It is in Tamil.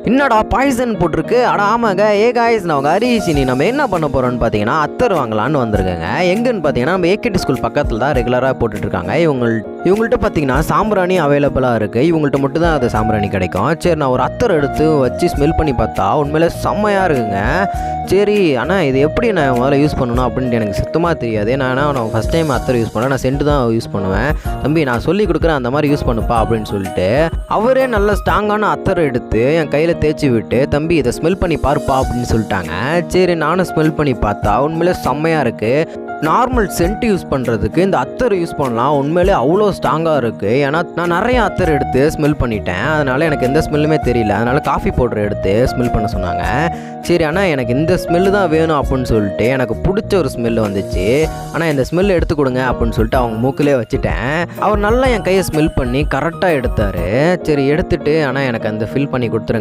என்னடா பாய்சன் போட்டிருக்கு? அட ஆமாங்க. காய்ஸ், நான் உங்கள் ஹரிஷினி. நம்ம என்ன பண்ண போகிறோம்னு பார்த்தீங்கன்னா அத்தர் வாங்கலான்னு வந்திருக்கேங்க. எங்கன்னு பார்த்தீங்கன்னா நம்ம ஏகேடி ஸ்கூல் பக்கத்தில் தான் ரெகுலராக போட்டுட்ருக்காங்க. இவங்கள்ட்ட பார்த்தீங்கன்னா சாம்பிராணி அவைலபிளாக இருக்குது. இவங்கள்ட்ட மட்டும் தான் அது சாம்பிராணி கிடைக்கும். சரி, நான் ஒரு அத்தர் எடுத்து வச்சு ஸ்மெல் பண்ணி பார்த்தா உண்மையிலே செம்மையாக இருக்குங்க. சரி, ஆனால் இது எப்படி நான் முதல்ல யூஸ் பண்ணணும் அப்படின்ட்டு எனக்கு சுத்தமாக தெரியாது. நான் ஃபஸ்ட் டைம் அத்தர் யூஸ் பண்ணேன். நான் சென்ட் தான் யூஸ் பண்ணுவேன். தம்பி, நான் சொல்லி கொடுக்குறேன், அந்த மாதிரி யூஸ் பண்ணுப்பா அப்படின்னு சொல்லிட்டு அவரே நல்ல ஸ்ட்ராங்கான அத்தர் எடுத்து என் கையில் தேய்ச்சி விட்டு, தம்பி இதை ஸ்மெல் பண்ணி பார்ப்பா அப்படின்னு சொல்லிட்டாங்க. சரி, நானும் ஸ்மெல் பண்ணி பார்த்தா உண்மையிலே செம்மையாக இருக்குது. நார்மல் சென்ட் யூஸ் பண்ணுறதுக்கு இந்த அத்தர் யூஸ் பண்ணலாம். உண்மையிலே அவ்வளோ ஸ்ட்ராங்காக இருக்குது. ஏன்னா நான் நிறைய அத்தர் எடுத்து ஸ்மெல் பண்ணிட்டேன். அதனால் எனக்கு எந்த ஸ்மெல்லுமே தெரியல. அதனால் காஃபி பவுடர் எடுத்து ஸ்மெல் பண்ண சொன்னாங்க. சரி, ஆனால் எனக்கு இந்த ஸ்மெல்லு தான் வேணும் அப்படின்னு சொல்லிட்டு எனக்கு பிடிச்ச ஒரு ஸ்மெல்லு வந்துச்சு. ஆனால் இந்த ஸ்மெல்லு எடுத்து கொடுங்க அப்படின்னு சொல்லிட்டு அவங்க மூக்கிலே வச்சுட்டேன். அவர் நல்லா என் கையை ஸ்மெல் பண்ணி கரெக்டாக எடுத்தார். சரி, எடுத்துட்டு ஆனால் எனக்கு அந்த ஃபில் பண்ணி கொடுத்துருங்க